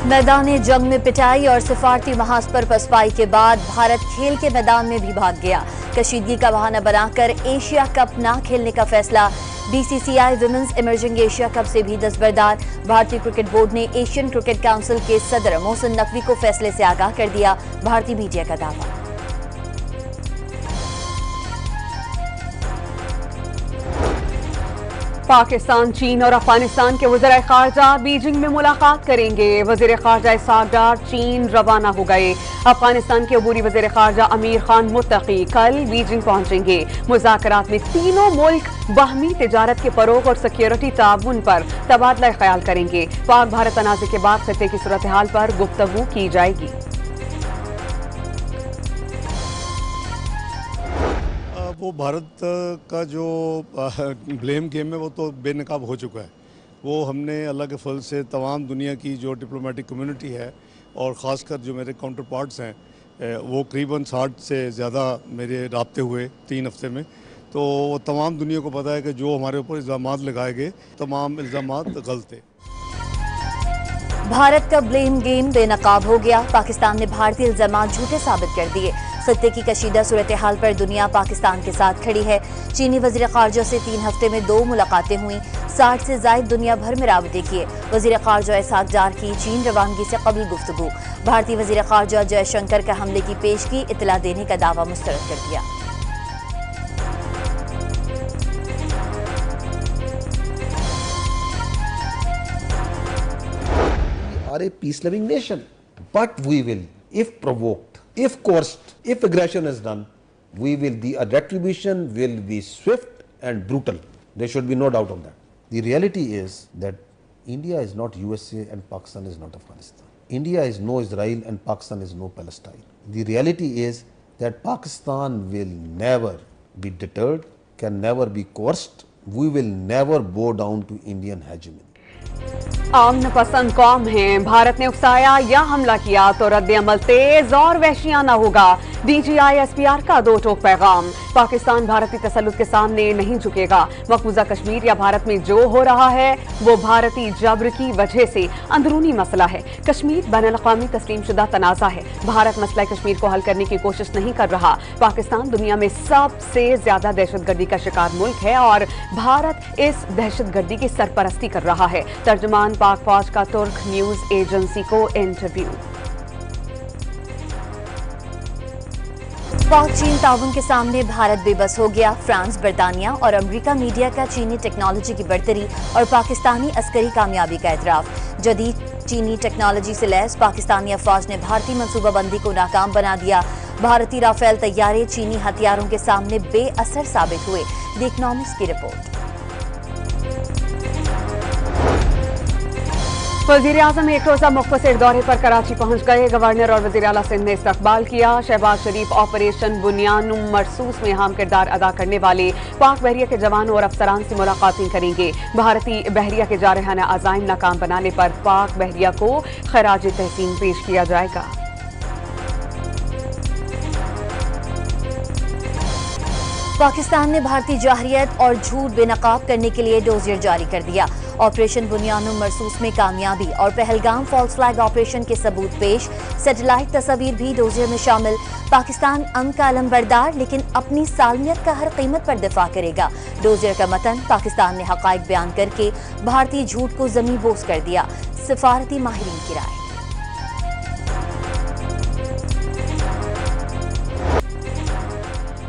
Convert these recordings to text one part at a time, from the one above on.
मैदान जंग में पिटाई और सिफारती महाज पर पसपाई के बाद भारत खेल के मैदान में भी भाग गया। कशीदगी का बहाना बनाकर एशिया कप ना खेलने का फैसला। BCCI women's emerging Asia cup से भी दस्तबरदार। भारतीय क्रिकेट बोर्ड ने एशियन क्रिकेट काउंसिल के सदर मोहसिन नकवी को फैसले से आगाह कर दिया। भारतीय मीडिया का दावा। पाकिस्तान, चीन और अफगानिस्तान के वज़ीर ख़ारजा बीजिंग में मुलाकात करेंगे। वज़ीर ख़ारजा इसहाक डार चीन रवाना हो गए। अफगानिस्तान के अबूरी वज़ीर ख़ारजा अमीर खान मुत्तकी कल बीजिंग पहुंचेंगे। मुज़ाकरात में तीनों मुल्क बाहमी तिजारत के फ़रोग़ और सिक्योरिटी ताउन पर तबादला ख्याल करेंगे। पाक भारत तनाज़े के बाद खित्ते की सूरत हाल पर गुफ्तगू की जाएगी। वो भारत का जो ब्लेम गेम है वो तो बेनकाब हो चुका है। वो हमने अल्लाह के फल से तमाम दुनिया की जो डिप्लोमेटिक कम्युनिटी है और ख़ासकर जो मेरे काउंटर पार्ट्स हैं वो करीबन 60 से ज़्यादा मेरे राब्ते हुए 3 हफ्ते में, तो वो तमाम दुनिया को पता है कि जो हमारे ऊपर इल्ज़ामात लगाए गए तमाम इल्ज़ामात गलत थे। भारत का ब्लेम गेम बेनकाब हो गया। पाकिस्तान ने भारतीय इल्जामात झूठे साबित कर दिए। खित्ते की कशीदा सूरत हाल पर दुनिया पाकिस्तान के साथ खड़ी है। चीनी वज़ीर ख़ारजा से 3 हफ्ते में 2 मुलाकातें हुई। 60 से ज़ायद दुनिया भर में राबते किए। वज़ीर ख़ारजा इसहाक डार की चीन रवानगी से कबल गुफ्तगू। भारतीय वज़ीर ख़ारजा जयशंकर का हमले की पेशगी इतला देने का दावा मुस्तरद कर दिया। are a peace loving nation, but we will, if provoked, if coerced, if aggression is done, the retribution will be swift and brutal. There should be no doubt on that. The reality is that India is not USA and Pakistan is not Afghanistan. India is no Israel and Pakistan is no Palestine. The reality is that Pakistan will never be deterred, can never be coerced. We will never bow down to Indian hegemony. आमन पसंद कौम है, भारत ने उकसाया या हमला किया तो रद्द अमल तेज और वहशियाना होगा। DGI-SPR का 2 टोक पैगाम। पाकिस्तान भारतीय तसल्लुत के सामने नहीं झुकेगा। मकबूजा कश्मीर या भारत में जो हो रहा है वो भारतीय जब्र की वजह से अंदरूनी मसला है। कश्मीर बैनुल-अक़वामी तस्लीम शुदा तनाज़ा है। भारत मसला कश्मीर को हल करने की कोशिश नहीं कर रहा। पाकिस्तान दुनिया में सबसे ज्यादा दहशतगर्दी का शिकार मुल्क है और भारत इस दहशतगर्दी की सरपरस्ती कर रहा है। तर्जुमान पाक फौज का तुर्क न्यूज एजेंसी को इंटरव्यू। पाक चीन ताउन के सामने भारत बेबस हो गया। फ्रांस, बरतानिया और अमेरिका मीडिया का चीनी टेक्नोलॉजी की बढ़तरी और पाकिस्तानी अस्करी कामयाबी का एतराफ। जदीद चीनी टेक्नोलॉजी से लैस पाकिस्तानी अफवाज ने भारतीय मनसूबाबंदी को नाकाम बना दिया। भारतीय राफेल तैयारे चीनी हथियारों के सामने बेअसर साबित हुए। द इकनॉमिस्ट की रिपोर्ट। वज़ीर-ए-आज़म एक रोज़ा मुख्तसर दौरे पर कराची पहुंच गए। गवर्नर और वज़ीर आला सिंध ने इस्तकबाल किया। शहबाज शरीफ ऑपरेशन बुनियानुम मरसूस में अहम किरदार अदा करने वाले पाक बहरिया के जवानों और अफसरान से मुलाकातें करेंगे। भारतीय बहरिया के जारहाना अज़ाइम नाकाम बनाने पर पाक बहरिया को खराज तहसीन पेश किया जाएगा। पाकिस्तान ने भारतीय जाहरियत और झूठ बेनकाब करने के लिए डोजियर जारी कर दिया। ऑपरेशन बुनियानुम मरसूस में कामयाबी और पहलगाम फॉल्स फ्लैग ऑपरेशन के सबूत पेश। सैटेलाइट तस्वीर भी डोजियर में शामिल। पाकिस्तान अमन का अलमबरदार लेकिन अपनी सालमियत का हर कीमत पर दिफा करेगा। डोजियर का मतन, पाकिस्तान ने हकाइक बयान करके भारतीय झूठ को जमी बोस कर दिया। सिफारती माहिरीन की राय।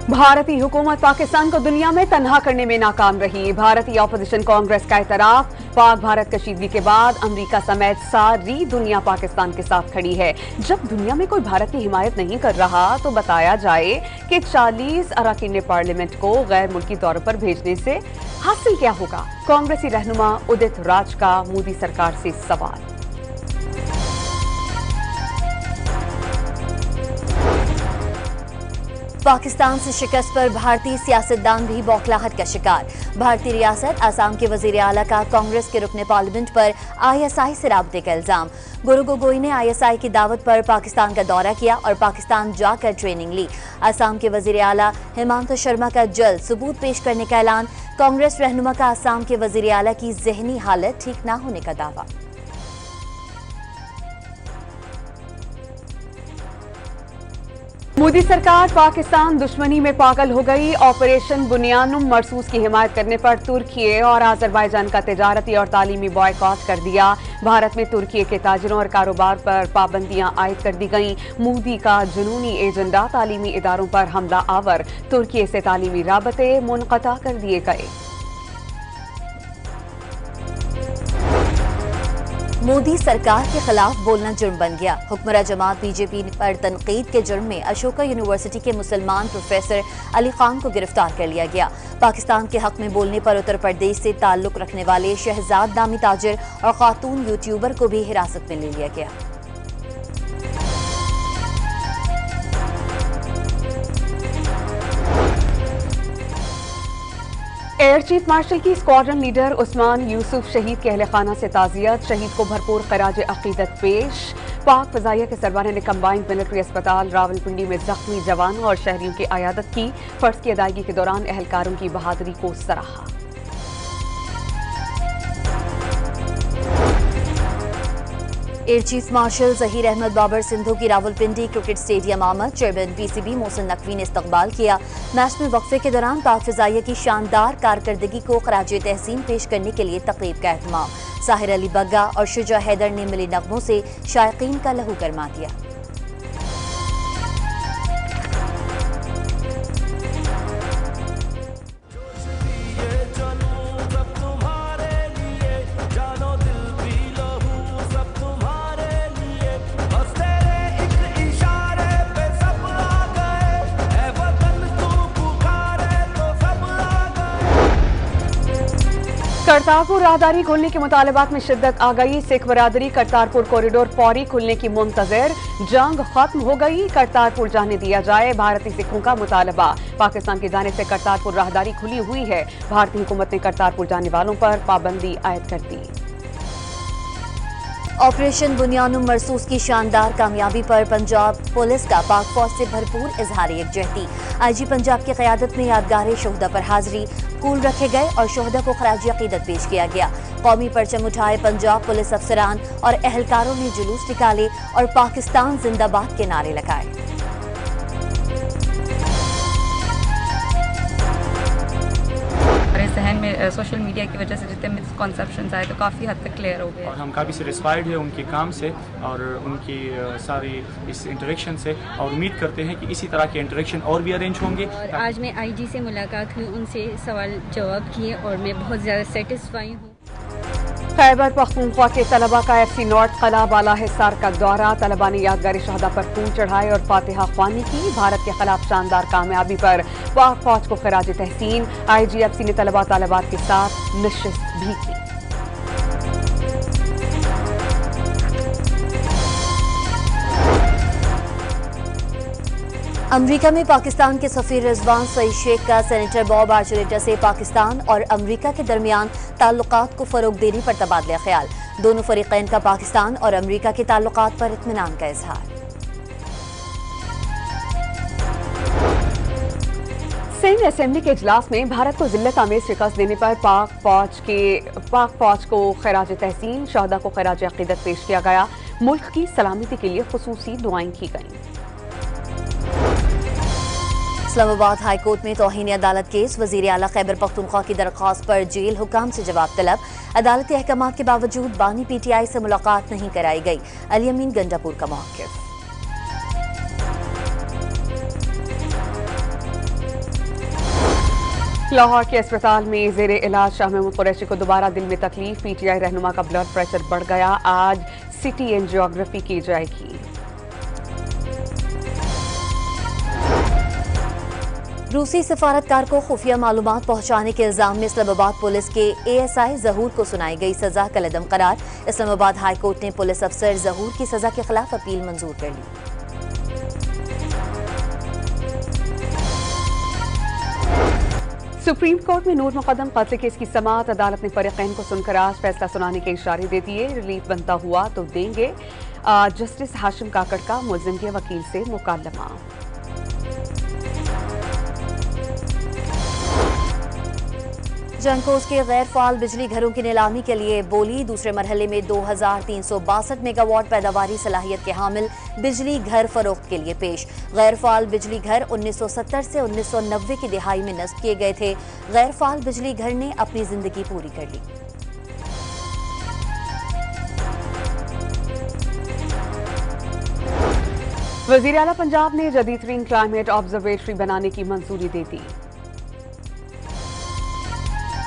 भारतीय हुकूमत पाकिस्तान को दुनिया में तन्हा करने में नाकाम रही। भारतीय अपोजिशन कांग्रेस का एतराफ। पाक भारत कशीदगी के बाद अमेरिका समेत सारी दुनिया पाकिस्तान के साथ खड़ी है। जब दुनिया में कोई भारत की हिमायत नहीं कर रहा तो बताया जाए कि 40 अरकान पार्लियामेंट को गैर मुल्की दौरे पर भेजने से हासिल क्या होगा। कांग्रेसी रहनुमा उदित राज का मोदी सरकार से सवाल। पाकिस्तान से शिकस्त पर भारतीय सियासतदान भी बौखलाहट का शिकार। भारतीय रियासत आसाम के वजीर आला का कांग्रेस के रुकने पार्लियामेंट पर ISI से राबते का इल्जाम। गुरु गोगोई ने ISI की दावत पर पाकिस्तान का दौरा किया और पाकिस्तान जाकर ट्रेनिंग ली। आसाम के वजीर आला हेमंत शर्मा का जल्द सबूत पेश करने का ऐलान। कांग्रेस रहनुमा का आसाम के वजीर आला की जहनी हालत ठीक न होने का दावा। मोदी सरकार पाकिस्तान दुश्मनी में पागल हो गई। ऑपरेशन बुनियानुम मरसूस की हिमायत करने पर तुर्की और आजरबाईजान का तिजारती और तालीमी बॉयकॉट कर दिया। भारत में तुर्की के ताजिरों और कारोबार पर पाबंदियां आयद कर दी गईं। मोदी का जुनूनी एजेंडा तालीमी इदारों पर हमला आवर। तुर्की से तालीमी राबते मुनक़ता कर दिए गए। मोदी सरकार के खिलाफ बोलना जुर्म बन गया। हुक्मरान जमात बीजेपी पर तनकीद के जुर्म में अशोका यूनिवर्सिटी के मुसलमान प्रोफेसर अली खान को गिरफ्तार कर लिया गया। पाकिस्तान के हक में बोलने पर उत्तर प्रदेश से ताल्लुक रखने वाले शहजाद नामी ताजिर और खातून यूट्यूबर को भी हिरासत में ले लिया गया। एयर चीफ मार्शल की स्क्वाड्रन लीडर उस्मान यूसुफ शहीद के अहले खाना से ताज़ियत। शहीद को भरपूर खराज अकीदत पेश। पाक फजाइया के सरबराह ने कंबाइंड मिलिट्री अस्पताल रावलपिंडी में जख्मी जवानों और शहरियों की अयादत की। फर्ज की अदायगी के दौरान एहलकारों की बहादुरी को सराहा। Air chief marshal Zaheer Ahmed Babar Sidhu की रावलपिंडी क्रिकेट स्टेडियम आमद। चेयरमैन पीसीबी मोहसिन नकवी ने इस्तकबाल किया। मैच में वक्फे के दौरान पाक फिजाइया की शानदार कारकर्दगी को खराज तहसीन पेश करने के लिए तकरीब का एहतमाम। साहिर अली बग्गा और शुजा हैदर ने मिली नगमों से शायकीन का लहू गरमा दिया। करतारपुर राहदारी खोलने के मुतालबात में शिद्दत आ गई। सिख बरादरी करतारपुर कॉरिडोर फौरी खुलने की मुंतजर। जंग खत्म हो गई, करतारपुर जाने दिया जाए, भारतीय सिखों का मुतालबा। पाकिस्तान की जानिब से करतारपुर राहदारी खुली हुई है। भारतीय हुकूमत ने करतारपुर जाने वालों पर पाबंदी आयद कर दी। ऑपरेशन बुनियानुम मरसूस की शानदार कामयाबी पर पंजाब पुलिस का पाक फौज से भरपूर इजहार यकजहती। आईजी पंजाब की क़यादत में यादगार शोहदा पर हाजिरी, कूल रखे गए और शोहदा को खराज अकीदत पेश किया गया। कौमी परचम उठाए पंजाब पुलिस अफसरान और एहलकारों ने जुलूस निकाले और पाकिस्तान जिंदाबाद के नारे लगाए। जहन में सोशल मीडिया की वजह से जितने मिसकॉन्सेप्शंस आए तो काफ़ी हद तक क्लियर हो गए और हम काफ़ी सेटिस्फाइड है उनके काम से और उनकी सारी इस इंटरेक्शन से, और उम्मीद करते हैं कि इसी तरह के इंटरेक्शन और भी अरेंज होंगे। और आज मैं आईजी से मुलाकात हुई, उनसे सवाल जवाब किए और मैं बहुत ज़्यादा सेटिस्फाई हूँ। खैबर पख्तूनख्वा के तलबा का FC नॉर्थ कला बाला हिसार का दौरा। तलबा ने यादगारी शहदा पर फूल चढ़ाए और फातिहा ख्वानी की। भारत के खिलाफ शानदार कामयाबी पर पाक फौज को खराज तहसीन। IGFC ने तलबा तालिबात के साथ नशिस्त भी की। अमेरिका में पाकिस्तान के सफीर रिजवान सईद शेख का सेनेटर बॉब आर्चुलेटर से पाकिस्तान और अमेरिका के दरमियान ताल्लुकात को फरोग देने पर तबादला ख्याल। दोनों फरीकैन का पाकिस्तान और अमेरिका के ताल्लुकात पर इत्मीनान का इजहार। सिंध असेंबली के इजलास में भारत को जिल्लत आमेज शिकस्त देने पर पाक फौज को खराज तहसीन, शहदा को खराज अकीदत पेश किया गया। मुल्क की सलामती के लिए खुसूसी दुआएं की गईं। इस्लामाबाद हाई कोर्ट में तौहीन अदालत केस। वजीर आला खैबर पख्तूनख्वा की दरख्वास्त पर जेल हुकाम से जवाब तलब। अदालती अहकामात के बावजूद बानी PTI से मुलाकात नहीं कराई गई। अली अमीन गंडापुर का मौक़िफ़। लाहौर के अस्पताल में जेर इलाज शाह महमूद कुरैशी को दोबारा दिल में तकलीफ। PTI रहनुमा का ब्लड प्रेशर बढ़ गया। आज CT एंजियोग्राफी की जाएगी। रूसी सफारतकार को खुफिया मालूमात पहुंचाने के इल्जाम में इस्लामाबाद पुलिस के ASI जहूर को सुनाई गई सजा कलअदम करार। इस्लामाबाद हाई कोर्ट ने पुलिस अफसर जहूर की सजा के खिलाफ अपील मंजूर कर ली। सुप्रीम कोर्ट में नूर मुकदम कत्ल केस की समाअत। अदालत ने फरीकैन को सुनकर आज फैसला सुनाने के इशारे दे दिए। रिलीफ बनता हुआ तो देंगे। जस्टिस हाशिम काकड़ का मुल्जिम के वकील से मुकालमा। जंकोस के गैर फाल बिजली घरों की नीलामी के लिए बोली। दूसरे मरहले में 2362 मेगावाट पैदावारी सलाहियत के हामिल बिजली घर फरोख्त के लिए पेश। गैर फाल बिजली घर 1970 से 1990 की दिहाई में नस्ब किए गए थे। गैर फाल बिजली घर ने अपनी जिंदगी पूरी कर ली। वजीर आला पंजाब ने जदीदतरीन क्लाइमेट ऑब्जर्वेटरी बनाने की मंजूरी दे दी।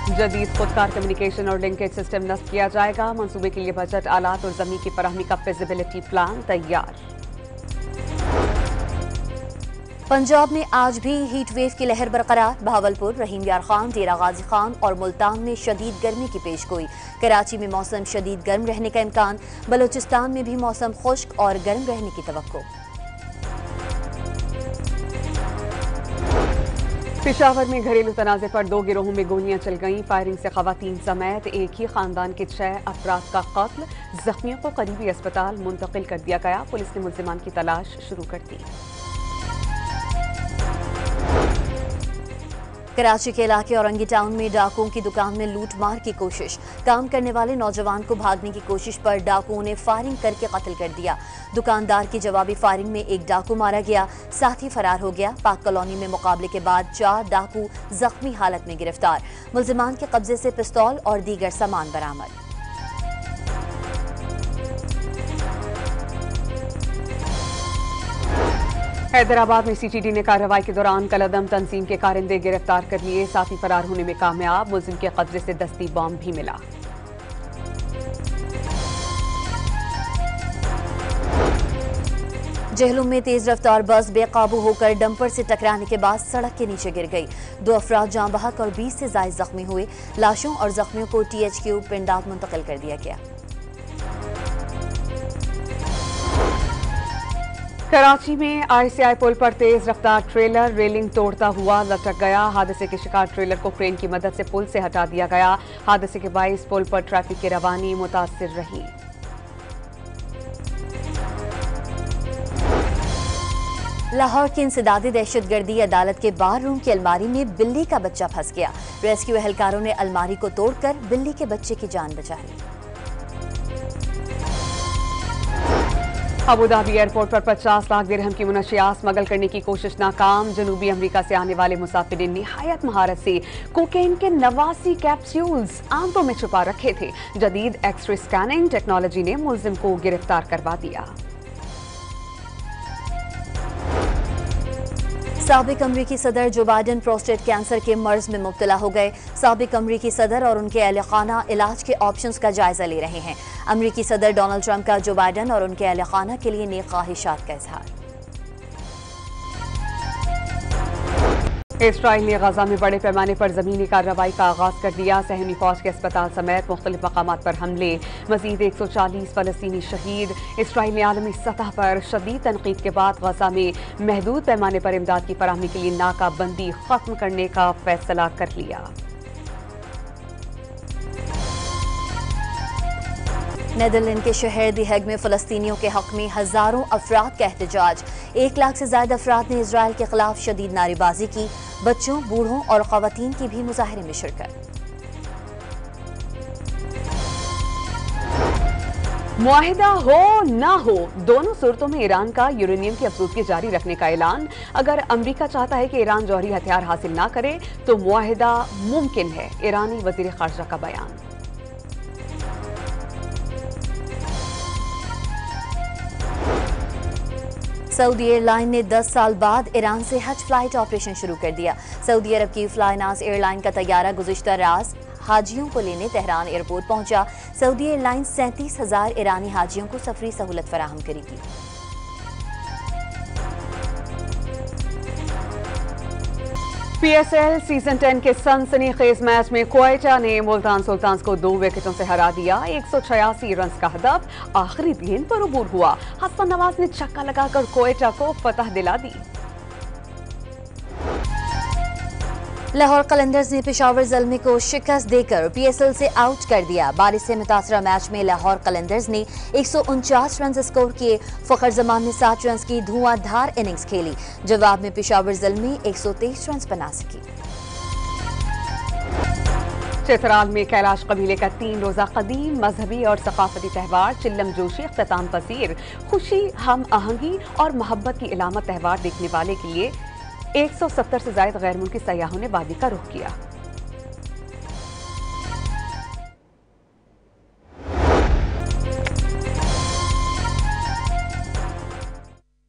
जदीद खुदकार कम्युनिकेशन और लिंकेज सिस्टम नस्ब किया जाएगा। मंसूबे के लिए बजट, आलात और जमीन की फराहमी का फिजिबिलिटी प्लान तैयार। पंजाब में आज भी हीट वेव की लहर बरकरार। बहावलपुर, रहीम यार खान, डेरा गाजी खान और मुल्तान में शदीद गर्मी की पेशगोई। कराची में मौसम शदीद गर्म रहने का इम्कान। बलूचिस्तान में भी मौसम खुश्क और गर्म रहने की तवक्को। पेशावर में घरेलू तनाज़े पर 2 गिरोहों में गोलियां चल गईं। फायरिंग से खवातीन समेत एक ही खानदान के 6 अफराद का कत्ल। जख्मियों को करीबी अस्पताल मुंतकिल कर दिया गया। पुलिस ने मुल्जिमान की तलाश शुरू कर दी। कराची के इलाके औरंगी टाउन में डाकुओं की दुकान में लूटमार की कोशिश। काम करने वाले नौजवान को भागने की कोशिश पर डाकुओं ने फायरिंग करके कत्ल कर दिया। दुकानदार की जवाबी फायरिंग में एक डाकू मारा गया, साथी फरार हो गया। पाक कॉलोनी में मुकाबले के बाद 4 डाकू जख्मी हालत में गिरफ्तार। मुल्जिमान के कब्जे से पिस्तौल और दीगर सामान बरामद। हैदराबाद में सीटीडी ने कार्रवाई के दौरान कलअदम तंजीम के कारिंदे गिरफ्तार कर लिए। साथी फरार होने में कामयाब। मुल्जिम के कब्जे से दस्ती बॉम्ब भी मिला। जहलुम में तेज रफ्तार बस बेकाबू होकर डंपर से टकराने के बाद सड़क के नीचे गिर गई। 2 अफराद जाँ बहक और 20 से ज्यादा जख्मी हुए। लाशों और जख्मियों को THQ पिंडात मुंतकिल कर दिया गया। कराची में ICI पुल पर तेज रफ्तार ट्रेलर रेलिंग तोड़ता हुआ लटक गया। हादसे के शिकार ट्रेलर को क्रेन की मदद से पुल से हटा दिया गया। हादसे के बाइस पुल पर ट्रैफिक की रवानी मुतासिर रही। लाहौर की इंसदादी दहशतगर्दी अदालत के बार रूम की अलमारी में बिल्ली का बच्चा फंस गया। रेस्क्यू एहलकारों ने अलमारी को तोड़कर बिल्ली के बच्चे की जान बचा ली। अबू धाबी एयरपोर्ट पर 50 लाख दिरहम की मुनशियात स्मगल करने की कोशिश नाकाम। जनूबी अमेरिका से आने वाले मुसाफिरीन निहायत महारत से कोकेन के 89 कैप्सूल्स आंतों में छुपा रखे थे। जदीद एक्सरे स्कैनिंग टेक्नोलॉजी ने मुल्जिम को गिरफ्तार करवा दिया। साबिक अमरीकी सदर जो बाइडन प्रोस्टेट कैंसर के मर्ज में मुब्तला हो गए। साबिक अमरीकी सदर और उनके अहल खाना इलाज के ऑप्शंस का जायजा ले रहे हैं। अमरीकी सदर डोनाल्ड ट्रंप का जो बाइडन और उनके अहल खाना के लिए नेक ख्वाहिशात का इजहार। इसराइल ने गजा में बड़े पैमाने पर जमीनी कार्रवाई का आगाज कर दिया। सहमी फौज के अस्पताल समेत मुख्तलिफ मकामात पर हमले। मजीद 140 फलस्तीनी शहीद। इसराइल ने आलमी सतह पर शदीद तनकीद के बाद गजा में महदूद पैमाने पर इमदाद की फराहमी के लिए नाकाबंदी खत्म करने का फैसला कर लिया। नेदरलैंड के शहर दी हेग में फलस्तीनियों के हक में हजारों अफराद का एहतजाज। 1 लाख से ज्यादा अफराद ने इसराइल के खिलाफ शदीद नारेबाजी की। बच्चों, बूढ़ों और खवातीन की भी मुजाहरे में शिरकत। मुआहिदा हो ना हो, दोनों सूरतों में ईरान का यूरेनियम की अफजूदगी जारी रखने का ऐलान। अगर अमेरिका चाहता है कि ईरान जौहरी हथियार हासिल ना करे तो मुआहिदा मुमकिन है। ईरानी वजीर खारजा का बयान। सऊदी एयरलाइन ने 10 साल बाद ईरान से हज फ्लाइट ऑपरेशन शुरू कर दिया। सऊदी अरब की फ्लाइनास एयरलाइन का तैयारा गुज़िश्ता रात हाजियों को लेने तेहरान एयरपोर्ट पहुंचा। सऊदी एयरलाइन 37,000 ईरानी हाजियों को सफरी सहूलत फराहम करेगी। PSL सीजन 10 के सनसनीखेज मैच में क्वेटा ने मुल्तान सुल्तान्स को 2 विकेटों से हरा दिया। 186 रन का हदफ आखिरी गेंद पर अबूर हुआ। हसन नवाज ने छक्का लगाकर क्वेटा को फतह दिला दी। लाहौर कलंदर्स ने पेशावर ज़ल्मी को शिकस्त देकर PSL से आउट कर दिया। बारिश से मुतासरा मैच में लाहौर कलंदर्स ने 149 रन स्कोर किए। फखर जमान ने 60 रन की धुआंधार इनिंग्स खेली। जवाब में पेशावर ज़ल्मी 123 रन बना सकी। चित्राल में कैलाश कबीले का 3 रोजा कदीम मजहबी और सकाफती त्यौहार चिल्लम जोशी इख्तिताम पसीर। खुशी, हम आहंगी और मोहब्बत की इलामत त्यौहार देखने वाले के लिए 170 से ज्यादा गैर मुल्की सयाहों ने वादी का रुख किया।